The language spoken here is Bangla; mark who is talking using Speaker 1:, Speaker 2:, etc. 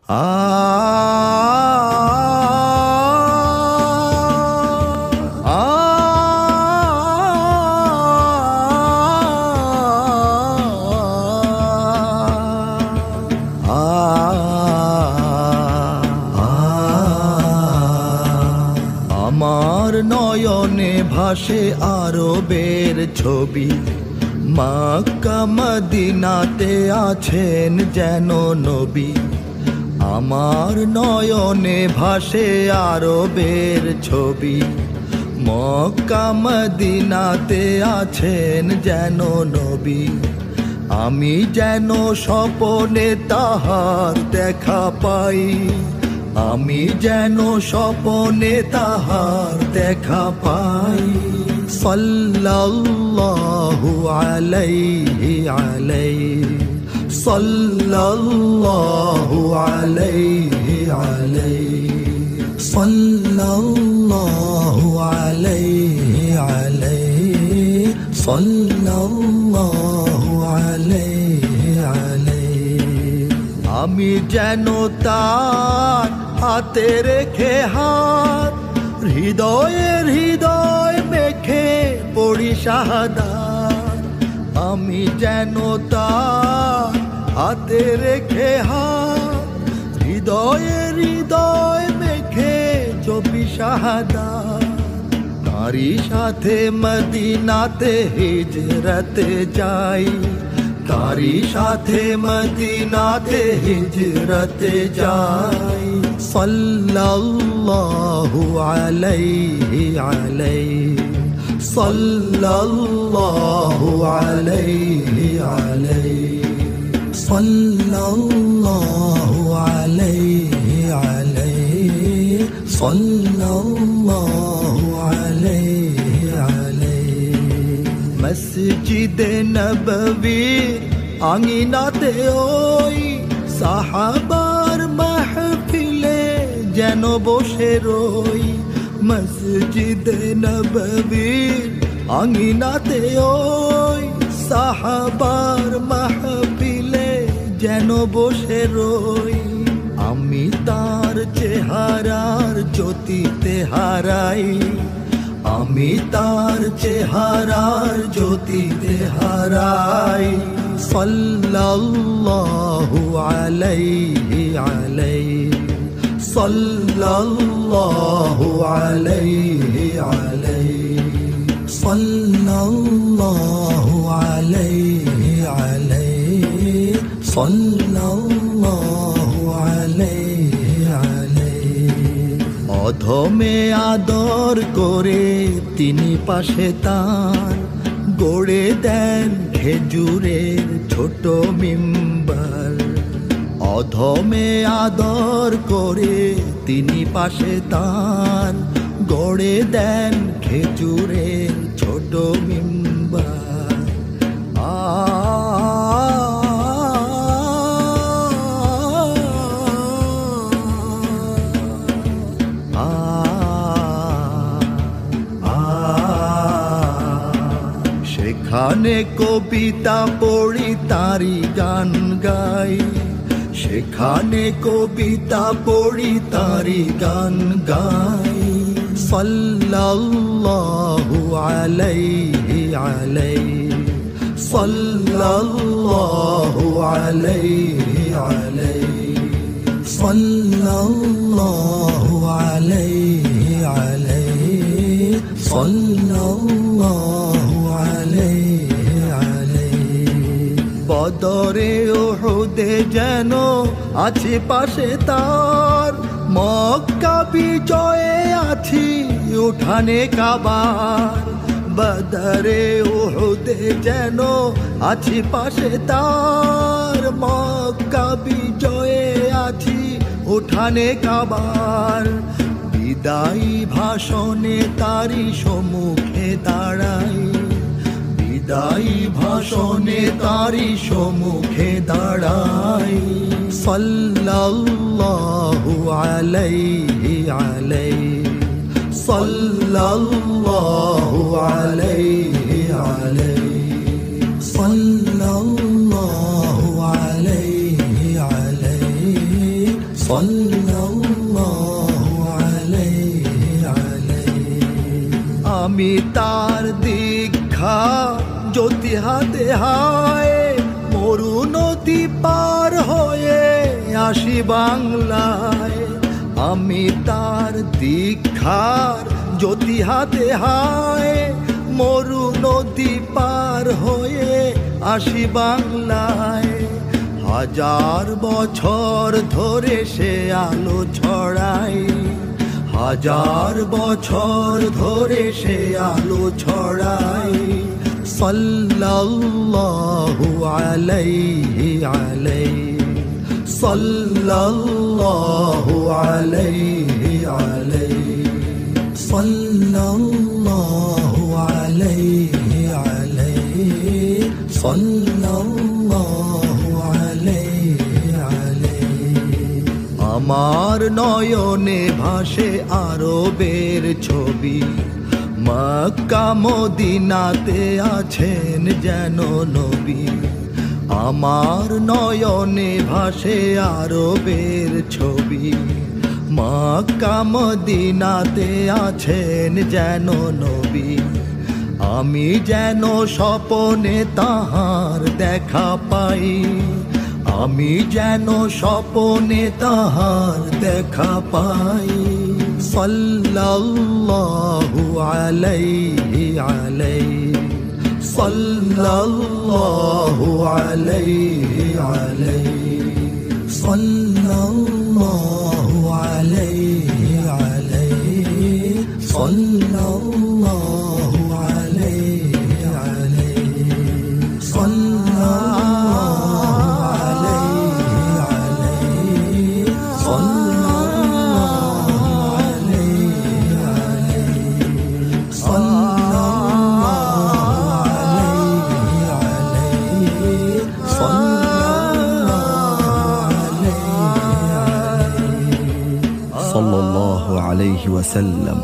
Speaker 1: আমার নয়নে ভাসে আরবের ছবি, মক্কা মদিনাতে আছেন যেন নবী। আমার নয়নে ভাসে আরবের ছবি, মক্কা মদিনাতে আছেন যেন নবী। আমি যেন স্বপনে তাহার দেখা পাই, আমি যেন স্বপনে তাহার দেখা পাই। সাল্লাল্লাহু আলাইহি আলাইহি, সাল্লাল্লাহু আলাইহি আলাইহি, সাল্লাল্লাহু আলাইহি আলাইহি, সাল্লাল্লাহু আলাইহি আলাইহি। আমি যেন তার হাতে রেখে হাত, হৃদয়ের হৃদয় মেখে পড়ি শাহাদাত। আমি যেন তার হাতে রেখে হাত, হৃদয়ের হৃদয় মেখে জপি শাহাদাত। তারই সাথে মদিনাতে হিজরতে যাই, তারই সাথে মদিনাতে হিজরতে যাই। সাল্লাল্লাহু আলাইহি আলাইহি, সাল্লাল্লাহু আলাইহি আলাইহি, সাল্লাল্লাহু আলাইহি আলাইহি, সাল্লাল্লাহু আলাইহি আলাইহি। মসজিদে নববীর আঙিনাতে ওই সাহাবার মাহফিলে যেন বসে রই। মসজিদে নববীর আঙিনাতে ওই সাহাবার মাহফিলে যেন বসে রই। আমি তার চেহারার জ্যোতিতে হারাই, আমি তার চেহারার জ্যোতিতে হারাই। সাল্লাল্লাহু আলাইহি আলাইহি, সাল্লাল্লাহু আলাইহি আলাইহি, সাল্লাল্লাহু আলাইহি আলাইহি, সাল্লাল্লাহু আলাইহি আলাইহি। অধমে আদর করে তিনি পাশে তার গড়ে দেন খেজুরের ছোট মিম্বার। অধমে আদর করে তিনি পাশে তার গড়ে দেন খেজুরের ছোট মিম্বার। সেখানে কবিতা পড়ি তারি গান গাই, সেখানে কবিতা পড়ি তারি গান গাই। সাল্লাল্লাহু আলাইহি আলাইহি, সাল্লাল্লাহু আলাইহি আলাইহি, সাল্লাল্লাহু আলাইহি আলাইহি, সাল্লাল্লাহু আলাইহি আলাইহি। বদরে উহুদে যেন আছে পাশে তার, মক্কা বিজয়ে আছি উঠানে কাবার। বদরে উহুদে যেন আছি পাশে তার, মক্কা বিজয়ে আছি উঠানে কাবার। বিদায়ী ভাষণে তারি সম্মুখে দাঁড়াই, বিদায়ী ভাষণে তারি সম্মুখে দাঁড়াই। সাল্লাল্লাহু আলাইহি আলাইহি, সাল্লাল্লাহু আলাইহি আলাইহি, সাল্লাল্লাহু আলাইহি আলাইহি, সাল্লাল্লাহু আলাইহি আলাইহি। আমি তার দীক্ষা জ্যোতি হাতে হায় মরু নদী পার হয়ে আসি বাংলায়। আমি তার দীক্ষার জ্যোতি হাতে হায় মরু নদী পার হয়ে আসি বাংলায়। হাজার বছর ধরে সে আলো ছড়ায়, হাজার বছর ধরে সে আলো ছড়ায়। সাল্লাল্লাহু আলাইহি আলাইহি সাল্লাল্লাহু আলাইহি আলাইহি সাল্লাল্লাহু আলাইহি আলাইহি সাল্লাল্লাহু আলাইহি আলাইহি। আমার নয়নে ভাসে আরবের ছবি, মক্কা মদিনাতে আছেন যেন নবী। আমার নয়নে ভাসে আরবের ছবি, মক্কা মদিনাতে আছেন যেন নবী। আমি যেন স্বপনে তাহার দেখা পাই, আমি যেন স্বপনে তাহার দেখা পাই। সাল্লাল্লাহু আলাইহি আলাইহি সাল্লাল্লাহু আলাইহি আলাইহি সাল্লাল্লাহু আলাইহি আলাইহি সাল্লাল্লাহু আলাইহি আলাইহি সাল্লাল্লাহু আলাইহি আলাইহি সাল্লাল্লাহু আলাইহি আলাইহি
Speaker 2: সাল্লাল্লাহু আলাইহি ওয়াসাল্লাম।